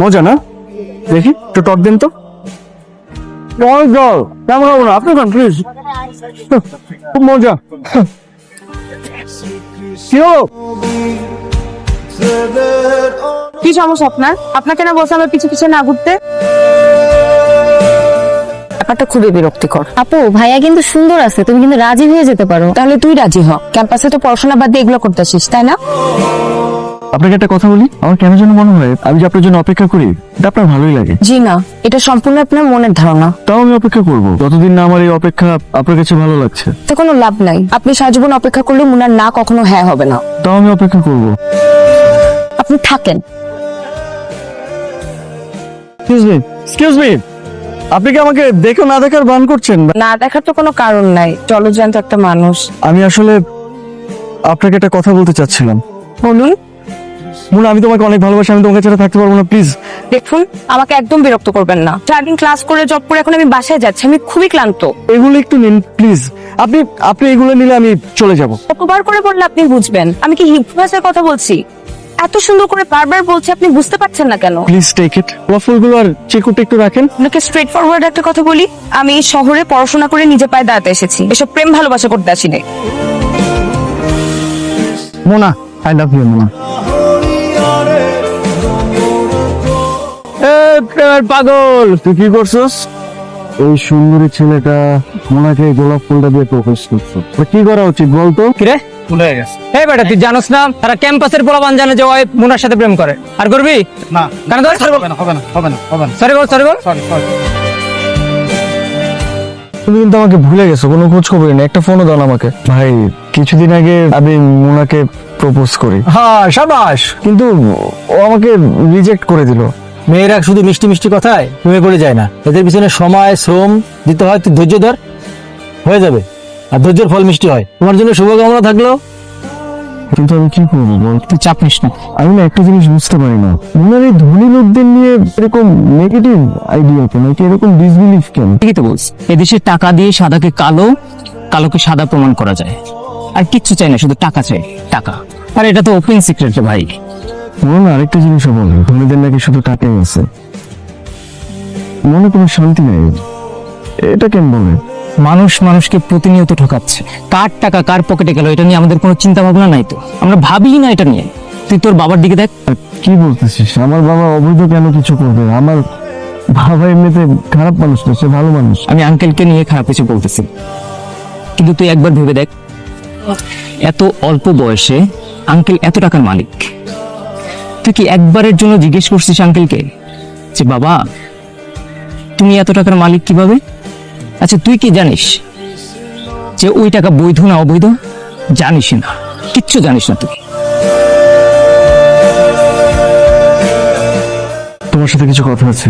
মজা না? দেখি একটু টক দেন তো। জল কেমন হবো না, আপনি খান প্লিজ। খুব মজা। কি হলো? কি সমস্যা আপনার? আপনাকে না বলছে আমার পিছু পিছু না ঘুরতে? ব্যাপারটা খুবই বিরক্তিকর। আপু ভাইয়া কিন্তু সুন্দর আছে, তুমি কিন্তু রাজি হয়ে যেতে পারো। তাহলে তুই রাজি হ, ক্যাম্পাসে তো পড়াশোনা বাদ দিয়ে এগুলো করতেছিস তাই না? আপনাকে একটা কথা বলি, আমার কেন যেন মনে হয় আমি যে আপনার জন্য অপেক্ষা করি এটা আপনার ভালোই লাগে। জি না, এটা সম্পূর্ণ আপনার মনের ধারণা। তাও আমি অপেক্ষা করবো যতদিন না আমার এই অপেক্ষা আপনার কাছে ভালো লাগছে। তো কোনো লাভ নাই, আপনি সারা জীবন অপেক্ষা করলে মুনার না কখনো হ্যাঁ হবে না। তাও আমি অপেক্ষা করবো। আপনি থাকেন। এক্সকিউজ মি, আপনি কি আমাকে দেখো না দেখার ভান করছেন? না দেখার তো কোনো কারণ নাই, জলজ্যান্ত একটা মানুষ। আমি আসলে আপনাকে একটা কথা বলতে চাচ্ছিলাম। বলুন। মুনা, আমি তোমাকে অনেক ভালোবাসি, আমি তোমাকে ছাড়া থাকতে পারবো না, প্লিজ। দেখুন, আমাকে একদম বিরক্ত করবেন না। সারাদিন ক্লাস করে জব করে এখন আমি বাসায় যাচ্ছি, আমি খুবই ক্লান্ত। এগুলো একটু নিন প্লিজ। আপনি আপনি এগুলো নিলে আমি চলে যাব। কতবার করে বললে আপনি বুঝবেন? আমি কি হিপ ভাষায় কথা বলছি? এত সুন্দর করে বারবার বলছি, আপনি বুঝতে পারছেন না কেন? Please take it. ওয়াফলগুলো আর চিকুটা একটু রাখেন। আপনাকে স্ট্রেট ফরওয়ার্ড একটা কথা বলি, আমি এই শহরে পড়াশোনা করে নিজে পায়ে দাঁড়াতে এসেছি, এসব প্রেম ভালোবাসা করতে আসিনি। Mona, I love you Mona. পাগল, তুই কি করছস? এই সুন্দরী ছেলেটা মোনাকে গোলাপ ফুলটা দিয়ে প্রপোজ করছো, কি করা উচিত বলতো? কিরে ভুলে গেছে? এই বেটা, তুই জানোস না তারা ক্যাম্পাসের পোলাপান জানে যে ওই মুনার সাথে প্রেম করে, আর করবি না? কেন ধর? হবে না, হবে না, হবে না, হবে না। সরি বল, সরি বল, সরি সরি। তুমি কিন্তু আমাকে ভুলে গেছো, কোনো খোঁজ খবর নেই, একটা ফোনও দাও না আমাকে। ভাই, কিছুদিন আগে আমি মোনাকে প্রপোজ করি। হ্যাঁ সাবাস। কিন্তু ও আমাকে রিজেক্ট করে দিল। মেয়েরা শুধু মিষ্টি মিষ্টি কথায় প্রেমে পড়ে যায় না, এদের পিছনে সময় শ্রম দিতে হয়। তুই ধৈর্য ধর, হয়ে যাবে। আর ধৈর্যের ফল মিষ্টি হয়। তোমার জন্য শুভকামনা থাকলো। কিন্তু আমি কি করবো বল? তুই চাপ নিস না। আমি না একটা জিনিস বুঝতে পারি না, মোনার এই ধনী লোকদের নিয়ে এরকম নেগেটিভ আইডিয়া কেন, এরকম ডিসবিলিভ কেন? ঠিকই তো বলছি, এদেশে টাকা দিয়ে সাদাকে কালো, কালোকে সাদা প্রমাণ করা যায়। আর কিচ্ছু চাই না, শুধু টাকা চাই, টাকা। আর এটা তো ওপেন সিক্রেট রে ভাই। মোনা আরেকটা জিনিসও বলে, ধনীদের নাকি শুধু টাকাই আছে, মনে কোনো শান্তি নেই। এটা কেন বলে? মানুষ মানুষকে প্রতিনিয়ত ঠকাচ্ছে। কার টাকা কার পকেটে গেল এটা নিয়ে আমাদের কোনো চিন্তা ভাবনা নাই তো, আমরা ভাবি না এটা নিয়ে। তুই তোর বাবার দিকে দেখ। কি বলতেছিস? আমার বাবা অবৈধ কেন কিছু করবে? আমার বাবা এমনিতে খারাপ মানুষ না, সে ভালো মানুষ। আমি আঙ্কেলকে নিয়ে খারাপ কিছু বলতেছি, কিন্তু তুই একবার ভেবে দেখ, এত অল্প বয়সে আঙ্কেল এত টাকার মালিক। তুই কি একবারের জন্য জিজ্ঞেস করছিস আঙ্কেলকে যে বাবা তুমি এত টাকার মালিক কিভাবে? আচ্ছা তুই কি জানিস যে ওই টাকা বৈধ না অবৈধ? জানিস না, কিচ্ছু জানিস না তুই। তোমার সাথে কিছু কথা আছে।